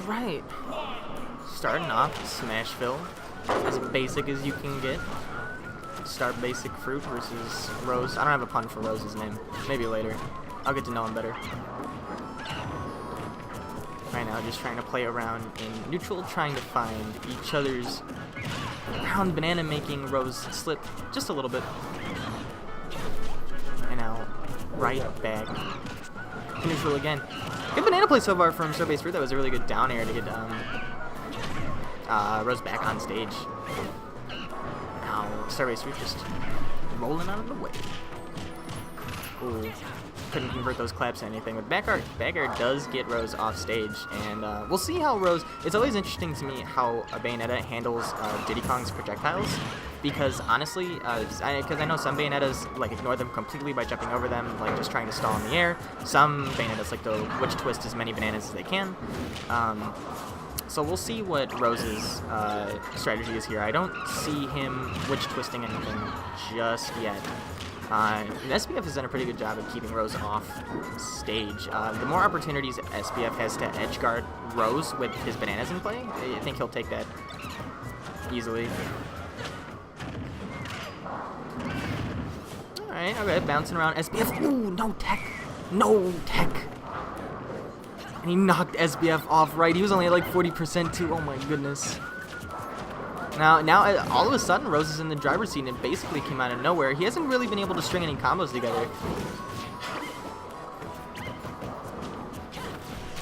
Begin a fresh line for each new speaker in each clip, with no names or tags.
Alright. Starting off, Smashville. As basic as you can get. StarbasedFruit versus Rose. I don't have a pun for Rose's name. Maybe later. I'll get to know him better. Right now, just trying to play around in neutral, trying to find each other's round banana, making Rose slip just a little bit. And now, right back to neutral again. Good banana play so far from StarbasedFruit. That was a really good down air to get Rose back on stage. Now, StarbasedFruit just rolling out of the way. Ooh. Couldn't convert those claps to anything. But back air does get Rose off stage, and we'll see how Rose. It's always interesting to me how a Bayonetta handles Diddy Kong's projectiles, because honestly, because I know some Bayonettas like ignore them completely by jumping over them, like just trying to stall in the air. Some Bayonettas like to witch twist as many bananas as they can. So we'll see what Rose's strategy is here. I don't see him witch twisting anything just yet. SBF has done a pretty good job of keeping Rose off stage. The more opportunities SBF has to edge guard Rose with his bananas in play, I think he'll take that easily. Alright, okay, bouncing around SBF. Ooh, no tech. No tech. And he knocked SBF off right. He was only at like 40% too. Oh my goodness. Now, all of a sudden, Rose is in the driver's seat, and it basically came out of nowhere. He hasn't really been able to string any combos together.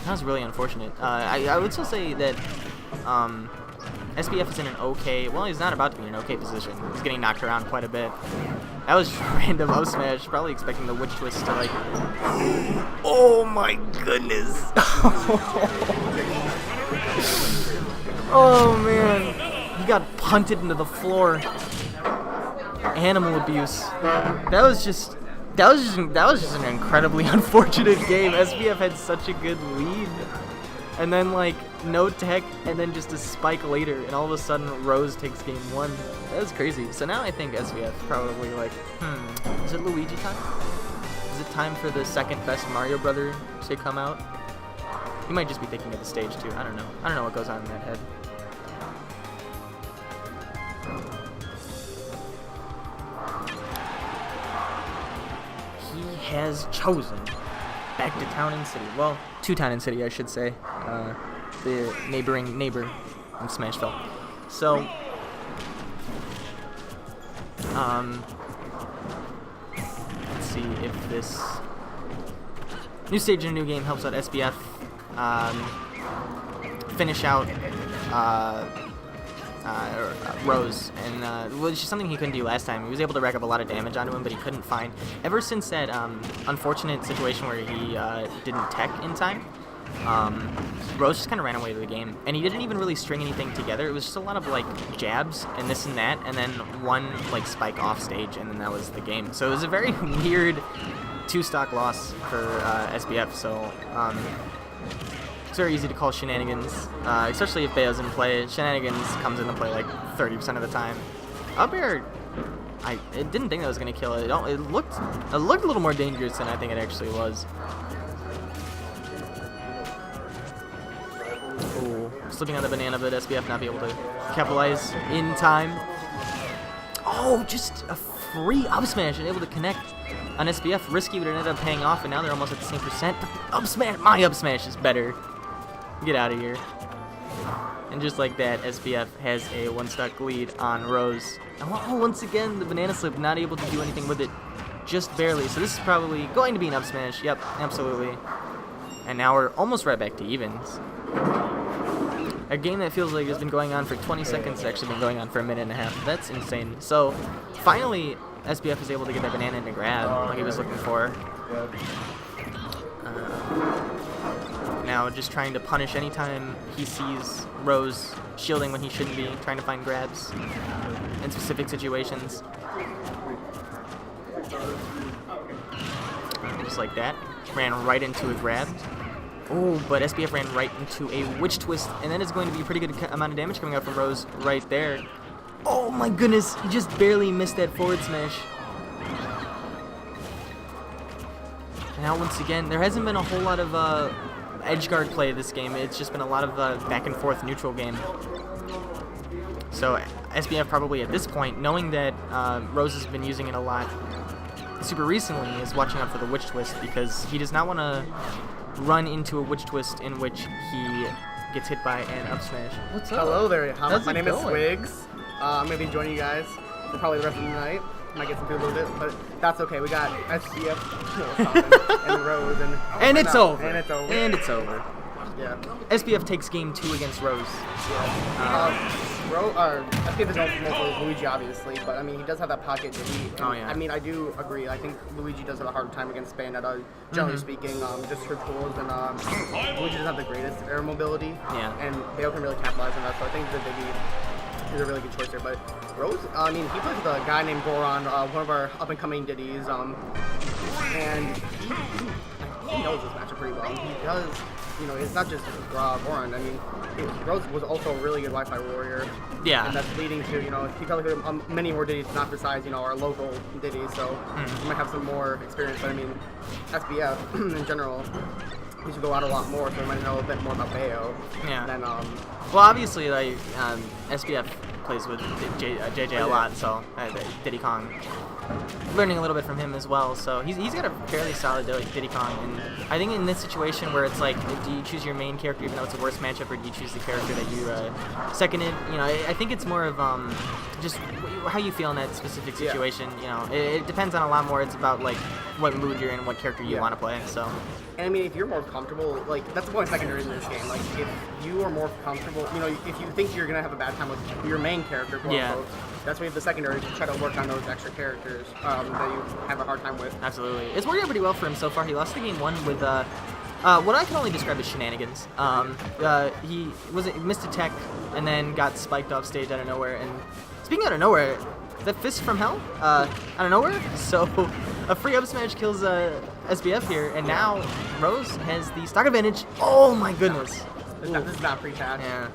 That was really unfortunate. I would still say that SBF is in an okay... Well, he's not about to be in an okay position. He's getting knocked around quite a bit. That was random up smash. Probably expecting the witch twist to, like... Oh, my goodness. Oh, man. He got punted into the floor. Animal abuse. That was just an incredibly unfortunate game. SBF had such a good lead, and then like no tech, and then just a spike later, and all of a sudden Rose takes game one. That was crazy. So now I think SBF probably like, is it Luigi time? Is it time for the second best Mario brother to come out? He might just be thinking of the stage too. I don't know. I don't know what goes on in that head. He has chosen back to Town and City. Well, to Town and City, I should say. The neighboring neighbor of Smashville. So, let's see if this new stage in a new game helps out SBF finish out Rose, and which is something he couldn't do last time. He was able to rack up a lot of damage onto him, but he couldn't find. Ever since that unfortunate situation where he didn't tech in time, Rose just kind of ran away to the game, and he didn't even really string anything together. It was just a lot of like jabs and this and that, and then one like spike off stage, and then that was the game. So it was a very weird two-stock loss for SBF. So it's very easy to call shenanigans, especially if Bayo's in play. Shenanigans comes into play like 30% of the time. Up air, I didn't think that was gonna kill it. It looked a little more dangerous than I think it actually was. Ooh, slipping on the banana, but SBF not be able to capitalize in time. Oh, just a free up smash and able to connect on SBF. Risky, but it ended up paying off, and now they're almost at the same percent. But the up smash, my up smash is better. Get out of here. And just like that, SBF has a one-stock lead on Rose. And once again, the banana slip not able to do anything with it, just barely. So this is probably going to be an up smash. Yep, absolutely. And now we're almost right back to evens. A game that feels like has been going on for 20 seconds has actually been going on for a minute and a half. That's insane. So finally, SBF is able to get that banana into grab like he was looking for. Now just trying to punish anytime he sees Rose shielding when he shouldn't be, trying to find grabs in specific situations. Just like that. Ran right into a grab. Oh, but SBF ran right into a witch twist, and then it's going to be a pretty good amount of damage coming out from Rose right there. Oh my goodness, he just barely missed that forward smash. And now once again, there hasn't been a whole lot of edge guard play this game. It's just been a lot of back and forth neutral game. So SBF probably at this point, knowing that Rose has been using it a lot super recently, is watching out for the witch twist because he does not want to run into a witch twist in which he gets hit by an up smash.
What's up? Hello there. My name is Swigs. I'm going to be joining you guys for probably the rest of the night. Might get some food a little bit, but that's okay. We got SBF and Rose.
And it's over.
And it's over.
And it's over.
Yeah.
SBF takes game 2 against Rose.
Yeah. SBF is known for Luigi, obviously, but I mean, he does have that pocket Diddy.
Oh, yeah.
I mean, I do agree. I think Luigi does have a hard time against Bayonetta, generally speaking, just for tools, and Luigi doesn't have the greatest air mobility.
Yeah.
And Bayo can really capitalize on that, so I think the Diddy is a really good choice here. But Rose, I mean, he plays with a guy named Goron, one of our up-and-coming Diddies, and he knows this matchup pretty well. He does, you know, it's not just Goron. I mean, Rose was also a really good Wi-Fi warrior.
Yeah.
And that's leading to, you know, he probably could have many more Diddies, not besides, you know, our local Diddies, so he might have some more experience. But I mean, SBF in general, he should go out a lot more, so we might know a bit more about Bayo.
Yeah.
Than,
well, obviously, like, SBF plays with JJ a lot, so Diddy Kong. Learning a little bit from him as well, so he's got a fairly solid Diddy Kong, and I think in this situation where it's like, do you choose your main character even though it's a worse matchup, or do you choose the character that you seconded? You know, I think it's more of just how you feel in that specific situation. You know, it depends on a lot more. It's about like what mood you're in, what character you want to play. So.
And I mean, if you're more comfortable, like, that's the point of secondary in this game. Like, if you are more comfortable, you know, if you think you're going to have a bad time with your main character, quote unquote, that's when you have the secondary to try to work on those extra characters that you have a hard time with.
Absolutely. It's working out pretty well for him so far. He lost the game 1 with what I can only describe as shenanigans. He missed a tech and then got spiked off stage out of nowhere. And speaking out of nowhere, that fist from hell out of nowhere. So a free up smash kills SBF here, and now Rose has the stock advantage. Oh my goodness!
This is not pre-patch.
Yeah.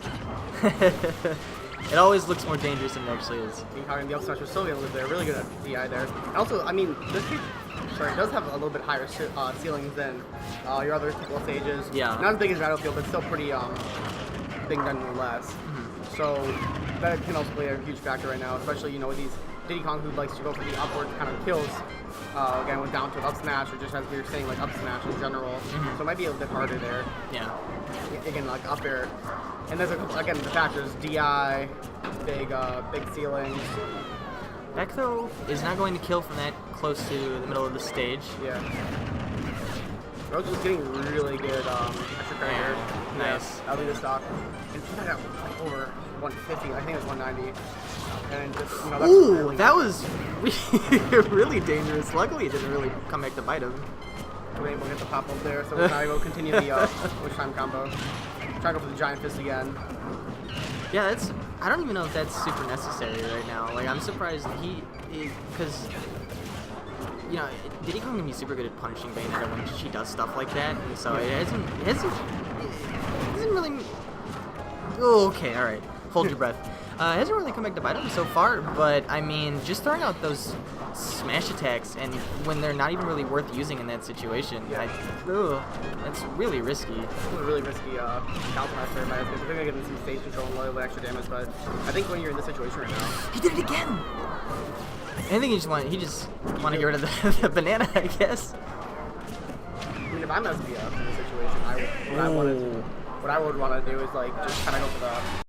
It always looks more dangerous than it actually is.
The up smash was still gonna live there. Really good at DI there. And also, I mean, this game, it does have a little bit higher ceilings than your other typical stages.
Yeah.
Not as big as Battlefield, but still pretty big nonetheless. So that can also play a huge factor right now, especially, you know, with these Diddy Kong who likes to go for the upward kind of kills. Again, with down to an up smash, or just as we were saying, like up smash in general. So it might be a bit harder there.
Yeah.
Again, like up air. And there's again the factors: DI, big ceilings.
Backthrow is not going to kill from that close to the middle of the stage.
Yeah. Rose is getting really good extra credit here.
Nice.
That'll be the stock. And she got like over 150. I think it was 190. And just, you know, that's really
that was really dangerous. Luckily, it didn't really come back to bite him.
We were able to get the pop up there, so we're going to go continue the push time combo. Try to go for the giant fist again.
Yeah, I don't even know if that's super necessary right now. Like, I'm surprised because, you know, Diddy Kong can be super good at punishing Bayonetta when she does stuff like that, and so it hasn't really. Oh, okay, all right, hold your breath. It hasn't really come back to bite him so far, but I mean, just throwing out those smash attacks, and when they're not even really worth using in that situation, that's really risky.
It's a really risky counter match there, but they're gonna get in some stage control and a little bit extra damage. But I think when you're in this situation right now,
he did it again. I think he just want to get rid of the banana, I guess.
I mean, if I'm SBF in this situation, what I would want to do is like just kind of go for the